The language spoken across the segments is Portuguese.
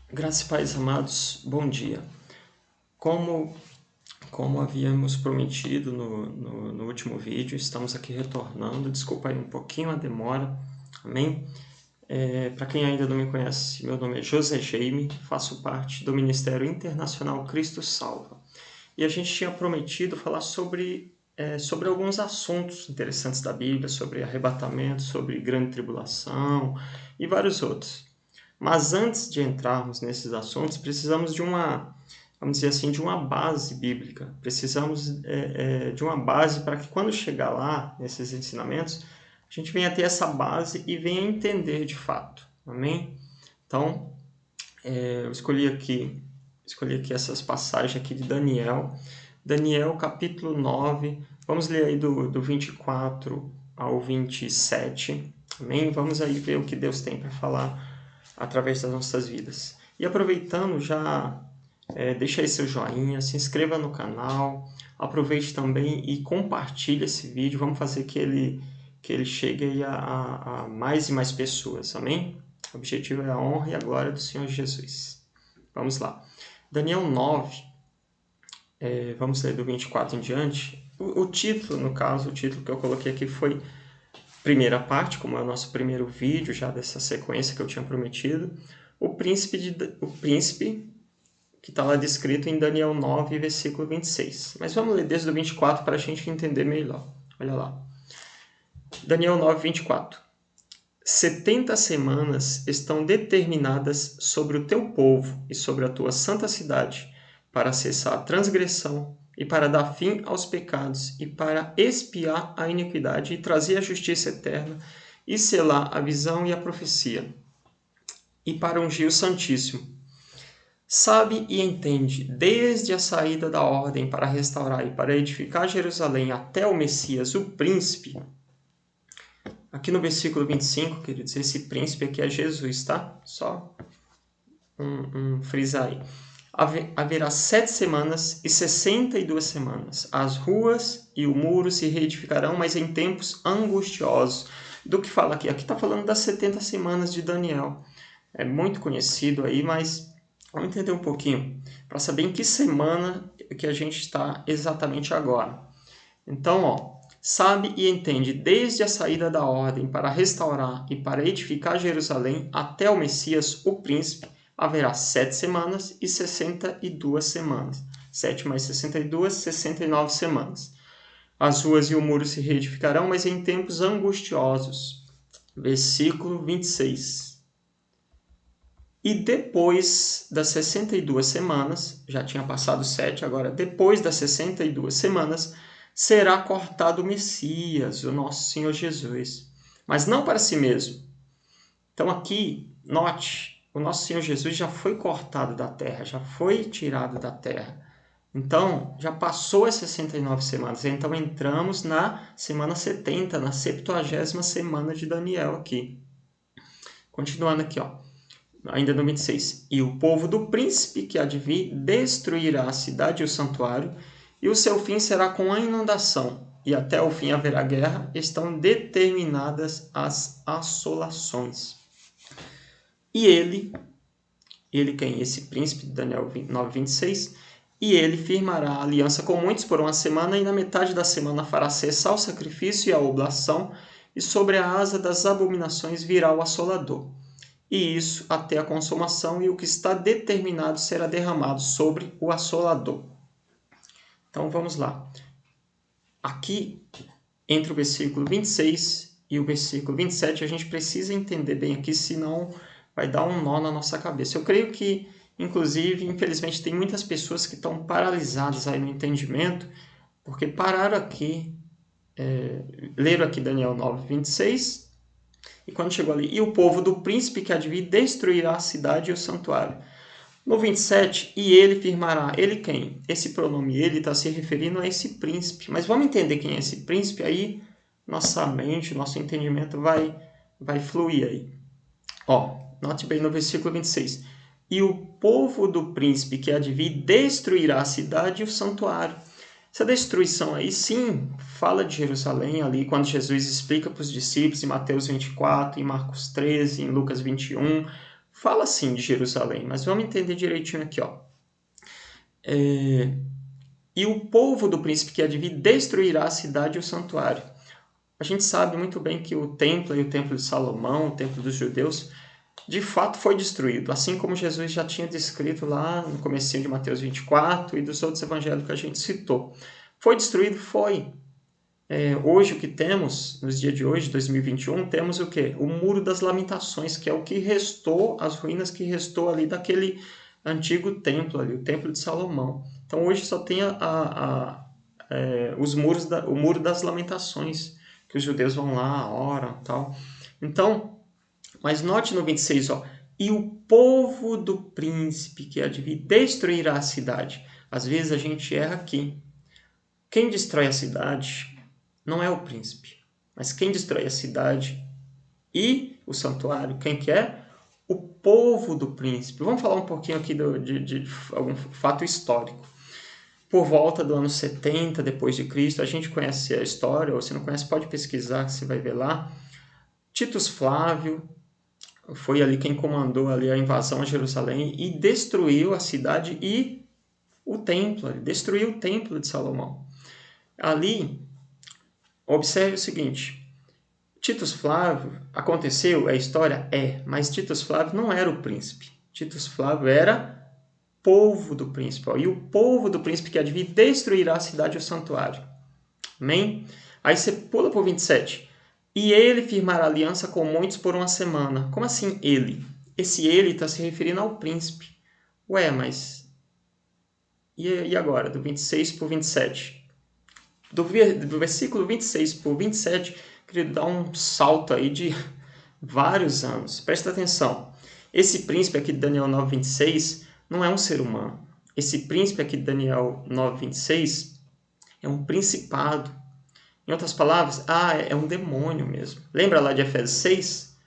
Graças e paz, amados, bom dia. Como, como havíamos prometido no último vídeo, estamos aqui retornando. Desculpa aí um pouquinho a demora, amém? Para quem ainda não me conhece, meu nome é José Jaime, faço parte do Ministério Internacional Cristo Salva. E a gente tinha prometido falar sobre alguns assuntos interessantes da Bíblia, sobre arrebatamento, sobre grande tribulação e vários outros. Mas antes de entrarmos nesses assuntos, precisamos vamos dizer assim, de uma base bíblica. Precisamos de uma base para que quando chegar lá, nesses ensinamentos, a gente venha ter essa base e venha entender de fato. Amém? Então, eu escolhi aqui essas passagens aqui de Daniel. Daniel, capítulo 9. Vamos ler aí do 24 ao 27. Amém? Vamos aí ver o que Deus tem para falar através das nossas vidas. E aproveitando, já deixa aí seu joinha, se inscreva no canal, aproveite também e compartilhe esse vídeo. Vamos fazer que ele chegue aí a mais e mais pessoas, amém? O objetivo é a honra e a glória do Senhor Jesus. Vamos lá. Daniel 9, vamos ler do 24 em diante. O título, no caso, o título que eu coloquei aqui foi primeira parte, como é o nosso primeiro vídeo já dessa sequência que eu tinha prometido, o príncipe que está lá descrito em Daniel 9, versículo 26. Mas vamos ler desde o 24 para a gente entender melhor. Olha lá. Daniel 9, 24. 70 semanas estão determinadas sobre o teu povo e sobre a tua santa cidade, para cessar a transgressão e para dar fim aos pecados e para expiar a iniquidade e trazer a justiça eterna e selar a visão e a profecia e para ungir o Santíssimo. Sabe e entende, desde a saída da ordem para restaurar e para edificar Jerusalém até o Messias, o príncipe. Aqui no versículo 25, queridos, esse príncipe aqui é Jesus, tá? Só frisar aí. Haverá 7 semanas e 62 semanas. As ruas e o muro se reedificarão, mas em tempos angustiosos. Do que fala aqui? Aqui está falando das 70 semanas de Daniel. É muito conhecido aí, mas vamos entender um pouquinho, para saber em que semana que a gente está exatamente agora. Então, sabe e entende desde a saída da ordem para restaurar e para edificar Jerusalém até o Messias, o príncipe, haverá 7 semanas e 62 semanas. 7 mais 62, 69 semanas. As ruas e o muro se reedificarão, mas em tempos angustiosos. Versículo 26. E depois das 62 semanas, já tinha passado 7, agora depois das 62 semanas, será cortado o Messias, o nosso Senhor Jesus, mas não para si mesmo. Então aqui, note, o nosso Senhor Jesus já foi cortado da terra, já foi tirado da terra. Então, já passou as 69 semanas, então entramos na semana 70, na 70ª semana de Daniel aqui. Continuando aqui, ainda no 26. E o povo do príncipe que há de vir destruirá a cidade e o santuário, e o seu fim será com a inundação, e até o fim haverá guerra, estão determinadas as assolações. E ele quem? Esse príncipe de Daniel 9, 26, e ele firmará aliança com muitos por uma semana, e na metade da semana fará cessar o sacrifício e a oblação, e sobre a asa das abominações virá o assolador. E isso até a consumação, e o que está determinado será derramado sobre o assolador. Então vamos lá. Aqui, entre o versículo 26 e o versículo 27, a gente precisa entender bem aqui, senão vai dar um nó na nossa cabeça. Eu creio que, inclusive, infelizmente, tem muitas pessoas que estão paralisadas aí no entendimento, porque pararam aqui, leram aqui Daniel 9, 26, e quando chegou ali, e o povo do príncipe que há de vir destruirá a cidade e o santuário. No 27, e ele firmará. Ele quem? Esse pronome ele está se referindo a esse príncipe. Mas vamos entender quem é esse príncipe, aí nossa mente, nosso entendimento vai fluir aí. Note bem no versículo 26. E o povo do príncipe que há de vir destruirá a cidade e o santuário. Essa destruição aí, sim, fala de Jerusalém ali, quando Jesus explica para os discípulos em Mateus 24, em Marcos 13, em Lucas 21, fala sim de Jerusalém, mas vamos entender direitinho aqui, ó. E o povo do príncipe que há de vir destruirá a cidade e o santuário. A gente sabe muito bem que o templo e o templo de Salomão, o templo dos judeus, de fato foi destruído, assim como Jesus já tinha descrito lá no comecinho de Mateus 24 e dos outros evangelhos que a gente citou. Foi destruído? Foi. Hoje o que temos, nos dias de hoje, 2021, temos o quê? O Muro das Lamentações, que é o que restou, as ruínas que restou ali daquele antigo templo ali, o Templo de Salomão. Então hoje só tem os muros o Muro das Lamentações, que os judeus vão lá, oram e tal. Então, mas note no 26, ó, e o povo do príncipe que há de vir destruirá a cidade. Às vezes a gente erra aqui. Quem destrói a cidade não é o príncipe, mas quem destrói a cidade e o santuário, quem que é? O povo do príncipe. Vamos falar um pouquinho aqui de algum fato histórico. Por volta do ano 70 depois de Cristo, a gente conhece a história, ou se não conhece, pode pesquisar, que você vai ver lá. Titus Flávio foi ali quem comandou ali a invasão a Jerusalém e destruiu a cidade e o templo, ele destruiu o templo de Salomão. Ali, observe o seguinte, Titus Flávio, aconteceu, é história? É, mas Titus Flávio não era o príncipe. Titus Flávio era povo do príncipe. Ó, e o povo do príncipe que há de vir destruirá a cidade e o santuário. Amém? Aí você pula para o 27. E ele firmará aliança com muitos por uma semana. Como assim ele? Esse ele está se referindo ao príncipe. Ué, mas... E agora? Do 26 para o 27. Do versículo 26 para o 27, queria dar um salto aí de vários anos. Presta atenção. Esse príncipe aqui de Daniel 9:26 não é um ser humano. Esse príncipe aqui de Daniel 9:26 é um principado. Em outras palavras, é um demônio mesmo. Lembra lá de Efésios 6?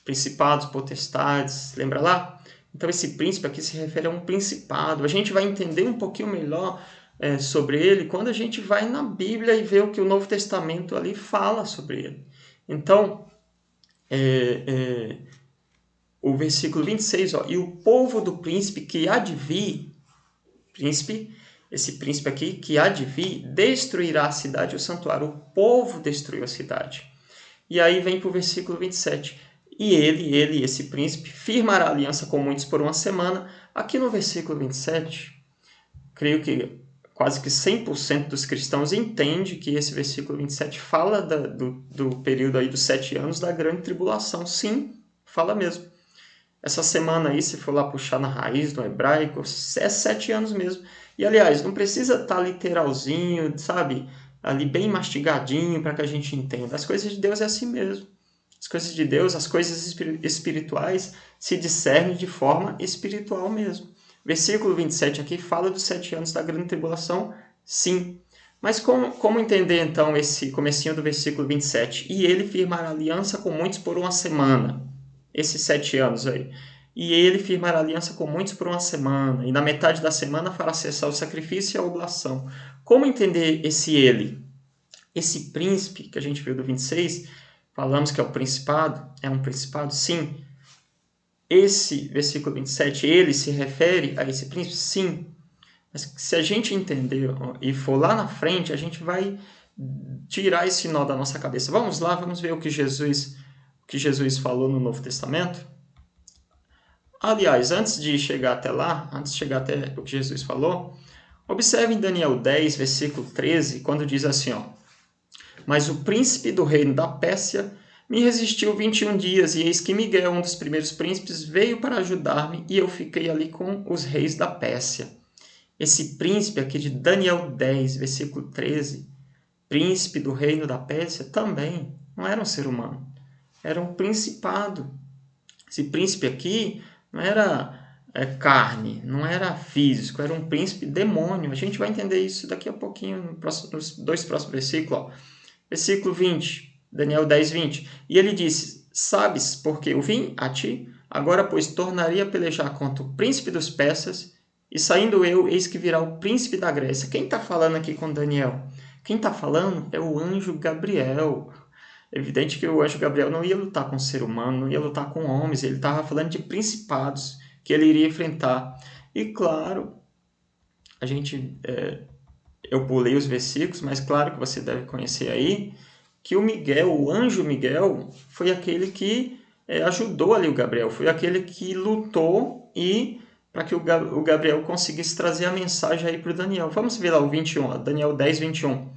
Principados, potestades, lembra lá? Então esse príncipe aqui se refere a um principado. A gente vai entender um pouquinho melhor sobre ele quando a gente vai na Bíblia e vê o que o Novo Testamento ali fala sobre ele. Então, o versículo 26, ó, e o povo do príncipe que há de vir, esse príncipe aqui que há de vir, destruirá a cidade e o santuário. O povo destruiu a cidade. E aí vem para o versículo 27. E ele, esse príncipe, firmará aliança com muitos por uma semana. Aqui no versículo 27, creio que quase que 100% dos cristãos entende que esse versículo 27 fala do período aí dos 7 anos da grande tribulação. Sim, fala mesmo. Essa semana aí, se for lá puxar na raiz do hebraico, é 7 anos mesmo. E, aliás, não precisa estar literalzinho, sabe? Ali bem mastigadinho para que a gente entenda. As coisas de Deus é assim mesmo. As coisas de Deus, as coisas espirituais, se discernem de forma espiritual mesmo. Versículo 27 aqui fala dos 7 anos da grande tribulação, sim. Mas como entender, então, esse comecinho do versículo 27? E ele firmará aliança com muitos por uma semana. Esses 7 anos aí. E ele firmará aliança com muitos por uma semana. E na metade da semana fará cessar o sacrifício e a oblação. Como entender esse ele? Esse príncipe que a gente viu do 26, falamos que é o principado. É um principado? Sim. Esse versículo 27, ele se refere a esse príncipe? Sim. Mas se a gente entender e for lá na frente, a gente vai tirar esse nó da nossa cabeça. Vamos lá, vamos ver o que Jesus falou no Novo Testamento. Aliás, antes de chegar até lá, antes de chegar até o que Jesus falou, observe em Daniel 10, versículo 13, quando diz assim, ó, mas o príncipe do reino da Pérsia me resistiu 21 dias, e eis que Miguel, um dos primeiros príncipes, veio para ajudar-me, e eu fiquei ali com os reis da Pérsia. Esse príncipe aqui de Daniel 10, versículo 13, príncipe do reino da Pérsia, também não era um ser humano, era um principado. Esse príncipe aqui não era carne, não era físico, era um príncipe demônio. A gente vai entender isso daqui a pouquinho, nos 2 próximos versículos. Ó. Versículo 20, Daniel 10, 20. E ele disse, sabes porque eu vim a ti? Agora, pois, tornarei a pelejar contra o príncipe dos persas, e saindo eu, eis que virá o príncipe da Grécia. Quem está falando aqui com Daniel? Quem está falando é o anjo Gabriel. É evidente que o anjo Gabriel não ia lutar com o ser humano, não ia lutar com homens, ele estava falando de principados que ele iria enfrentar. E claro, a gente, eu pulei os versículos, mas claro que você deve conhecer aí, que o Miguel, o anjo Miguel, foi aquele que ajudou ali o Gabriel, foi aquele que lutou e para que o Gabriel conseguisse trazer a mensagem aí para o Daniel. Vamos ver lá o 21, Daniel 10, 21.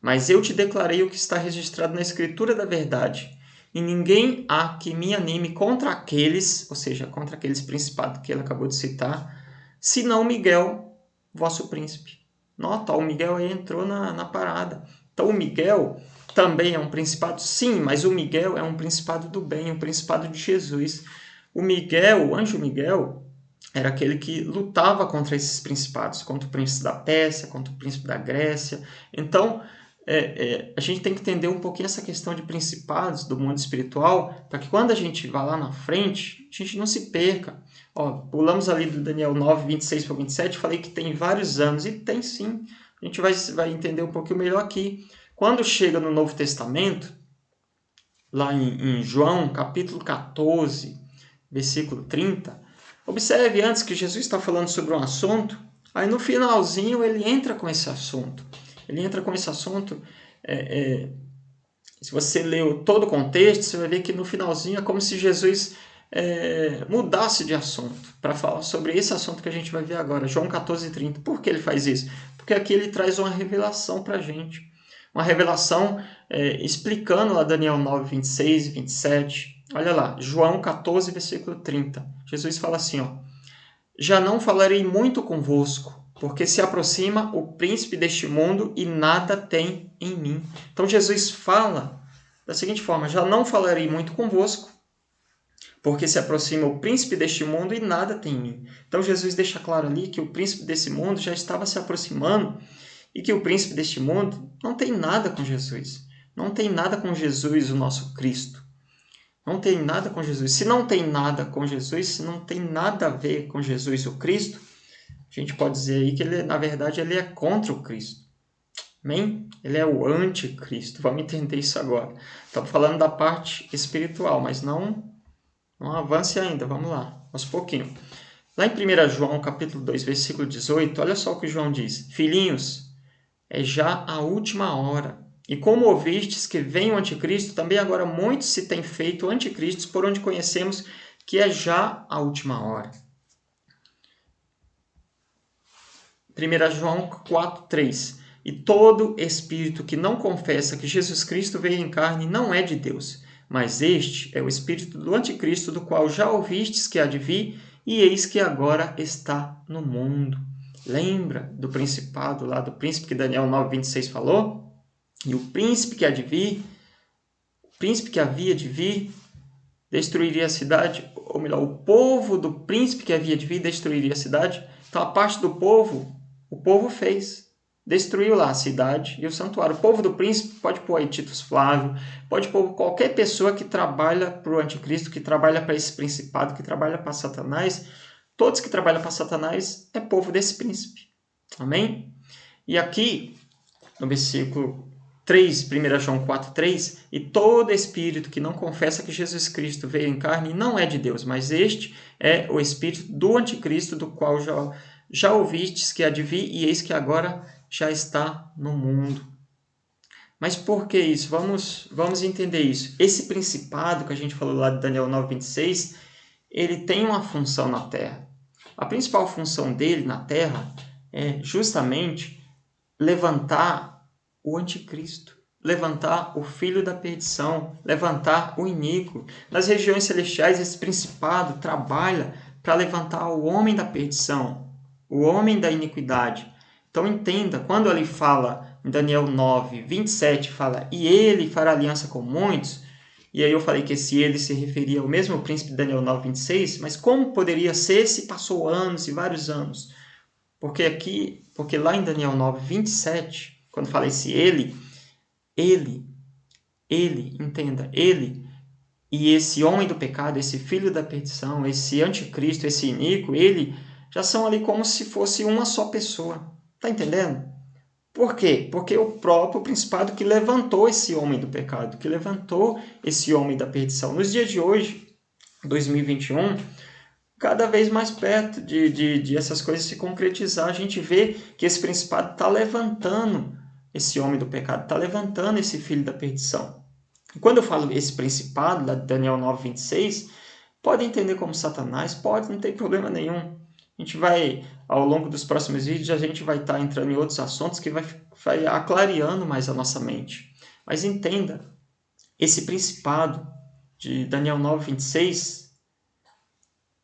Mas eu te declarei o que está registrado na Escritura da verdade, e ninguém há que me anime contra aqueles, ou seja, contra aqueles principados que ele acabou de citar, senão Miguel, vosso príncipe. Nota, o Miguel aí entrou na parada. Então o Miguel também é um principado? Sim, mas o Miguel é um principado do bem, um principado de Jesus. O Miguel, o anjo Miguel, era aquele que lutava contra esses principados, contra o príncipe da Pérsia, contra o príncipe da Grécia. Então, a gente tem que entender um pouquinho essa questão de principados do mundo espiritual, para que quando a gente vá lá na frente, a gente não se perca. Ó, pulamos ali do Daniel 9, 26 para 27, falei que tem vários anos, e tem sim. A gente vai entender um pouquinho melhor aqui. Quando chega no Novo Testamento, lá em João, capítulo 14, versículo 30, observe antes que Jesus está falando sobre um assunto, aí no finalzinho ele entra com esse assunto. Ele entra com esse assunto, se você leu todo o contexto, você vai ver que no finalzinho é como se Jesus mudasse de assunto, para falar sobre esse assunto que a gente vai ver agora, João 14:30. Por que ele faz isso? Porque aqui ele traz uma revelação para a gente, uma revelação explicando lá Daniel 9, 26 e 27. Olha lá, João 14, versículo 30. Jesus fala assim, ó, já não falarei muito convosco, porque se aproxima o príncipe deste mundo e nada tem em mim. Então Jesus fala da seguinte forma, já não falarei muito convosco, porque se aproxima o príncipe deste mundo e nada tem em mim. Então Jesus deixa claro ali que o príncipe desse mundo já estava se aproximando e que o príncipe deste mundo não tem nada com Jesus. Não tem nada com Jesus, o nosso Cristo. Não tem nada com Jesus. Se não tem nada com Jesus, se não tem nada a ver com Jesus, o Cristo, a gente pode dizer aí que ele, na verdade, ele é contra o Cristo. Amém? Ele é o anticristo. Vamos entender isso agora. Estamos falando da parte espiritual, mas não avance ainda. Vamos lá, aos pouquinhos. Lá em 1 João, capítulo 2, versículo 18, olha só o que João diz. Filhinhos, é já a última hora. E como ouvistes que vem o anticristo, também agora muitos se têm feito anticristos, por onde conhecemos que é já a última hora. 1 João 4:3. E todo espírito que não confessa que Jesus Cristo veio em carne não é de Deus, mas este é o espírito do anticristo, do qual já ouvistes que há de vir, e eis que agora está no mundo. Lembra do principado lá, do príncipe que Daniel 9:26 falou? E o príncipe que há de vir, o príncipe que havia de vir, destruiria a cidade, ou melhor, o povo do príncipe que havia de vir destruiria a cidade. Então a parte do povo, o povo fez, destruiu lá a cidade e o santuário. O povo do príncipe, pode pôr aí Tito Flávio, pode pôr qualquer pessoa que trabalha para o anticristo, que trabalha para esse principado, que trabalha para Satanás. Todos que trabalham para Satanás é povo desse príncipe. Amém? E aqui, no versículo 3, 1 João 4:3, e todo espírito que não confessa que Jesus Cristo veio em carne não é de Deus, mas este é o espírito do anticristo, do qual já ouvistes que há de vir, e eis que agora já está no mundo. Mas por que isso? Vamos entender isso. Esse principado que a gente falou lá de Daniel 9:26, ele tem uma função na Terra. A principal função dele na Terra é justamente levantar o anticristo, levantar o filho da perdição, levantar o iníquo. Nas regiões celestiais, esse principado trabalha para levantar o homem da perdição, o homem da iniquidade. Então entenda, quando ele fala em Daniel 9:27, fala, e ele fará aliança com muitos, e aí eu falei que esse ele se referia ao mesmo príncipe de Daniel 9:26, mas como poderia ser se passou anos e vários anos? Porque lá em Daniel 9:27, quando fala esse ele, entenda, ele e esse homem do pecado, esse filho da perdição, esse anticristo, esse iníquo, ele já são ali como se fosse uma só pessoa. Tá entendendo? Por quê? Porque o próprio principado que levantou esse homem do pecado, que levantou esse homem da perdição. Nos dias de hoje, 2021, cada vez mais perto de essas coisas se concretizar, a gente vê que esse principado está levantando esse homem do pecado, está levantando esse filho da perdição. E quando eu falo esse principado, lá de Daniel 9:26, pode entender como Satanás? Pode, não tem problema nenhum. A gente vai, ao longo dos próximos vídeos, a gente vai estar entrando em outros assuntos que vai aclareando mais a nossa mente. Mas entenda, esse principado de Daniel 9:26,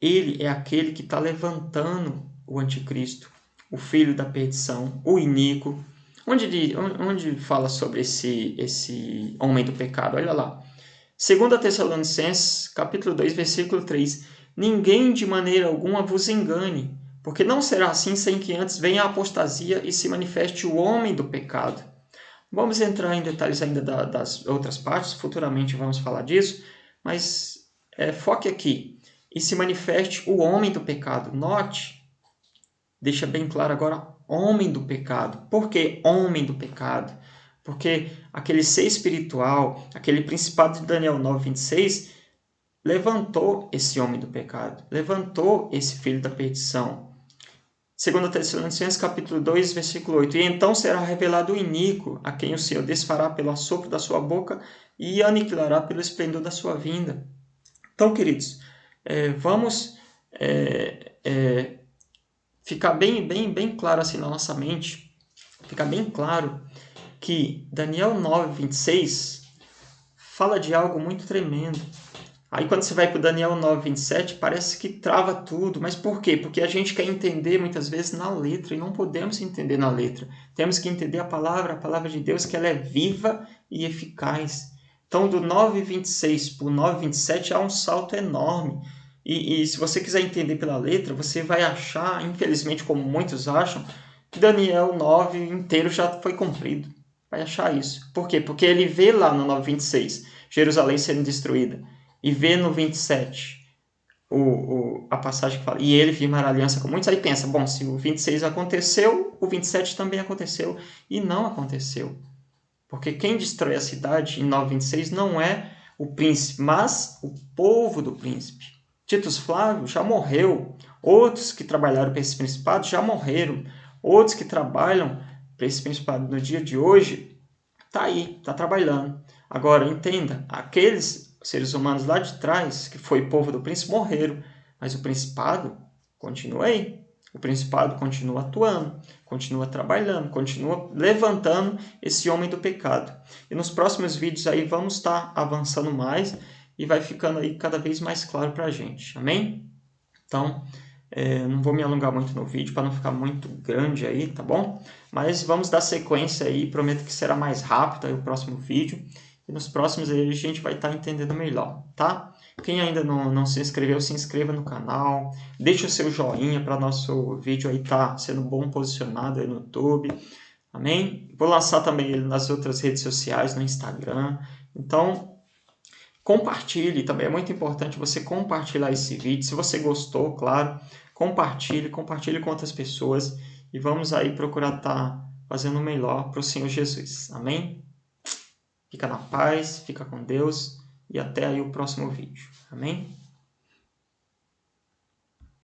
ele é aquele que está levantando o anticristo, o filho da perdição, o iníquo. Onde fala sobre esse homem do pecado? Olha lá. 2 Tessalonicenses, capítulo 2, versículo 3. Ninguém de maneira alguma vos engane, porque não será assim sem que antes venha a apostasia e se manifeste o homem do pecado. Vamos entrar em detalhes ainda das outras partes, futuramente vamos falar disso, mas foque aqui. E se manifeste o homem do pecado. Note, deixa bem claro agora, homem do pecado. Por que homem do pecado? Porque aquele ser espiritual, aquele principado de Daniel 9:26, levantou esse homem do pecado, levantou esse filho da perdição. 2 Tessalonicenses capítulo 2, versículo 8. E então será revelado o iníquo, a quem o Senhor desfará pelo assopro da sua boca e aniquilará pelo esplendor da sua vinda. Então, queridos, vamos ficar bem claro assim na nossa mente, ficar bem claro que Daniel 9:26 fala de algo muito tremendo. Aí quando você vai para o Daniel 9:27, parece que trava tudo. Mas por quê? Porque a gente quer entender muitas vezes na letra e não podemos entender na letra. Temos que entender a palavra de Deus, que ela é viva e eficaz. Então do 9:26 para o 9:27 há um salto enorme. E se você quiser entender pela letra, você vai achar, infelizmente como muitos acham, que Daniel 9 inteiro já foi cumprido. Vai achar isso. Por quê? Porque ele vê lá no 9:26 Jerusalém sendo destruída. E vê no 27 a passagem que fala, e ele firmará aliança com muitos, aí pensa, bom, se o 26 aconteceu, o 27 também aconteceu, e não aconteceu. Porque quem destrói a cidade em 9:26 não é o príncipe, mas o povo do príncipe. Titus Flávio já morreu, outros que trabalharam para esse principado já morreram, outros que trabalham para esse principado no dia de hoje, está aí, está trabalhando. Agora, entenda, aqueles seres humanos lá de trás, que foi povo do príncipe, morreram. Mas o principado continua aí. O principado continua atuando, continua trabalhando, continua levantando esse homem do pecado. E nos próximos vídeos aí vamos estar avançando mais e vai ficando aí cada vez mais claro para a gente. Amém? Então, não vou me alongar muito no vídeo para não ficar muito grande aí, tá bom? Mas vamos dar sequência aí, prometo que será mais rápido aí o próximo vídeo. E nos próximos aí a gente vai estar entendendo melhor, tá? Quem ainda não se inscreveu, se inscreva no canal. Deixa o seu joinha para nosso vídeo aí estar sendo bom posicionado aí no YouTube. Amém? Vou lançar também ele nas outras redes sociais, no Instagram. Então, compartilhe também. É muito importante você compartilhar esse vídeo. Se você gostou, claro, compartilhe com outras pessoas. E vamos aí procurar estar fazendo o melhor para o Senhor Jesus. Amém? Fica na paz, fica com Deus e até aí o próximo vídeo. Amém?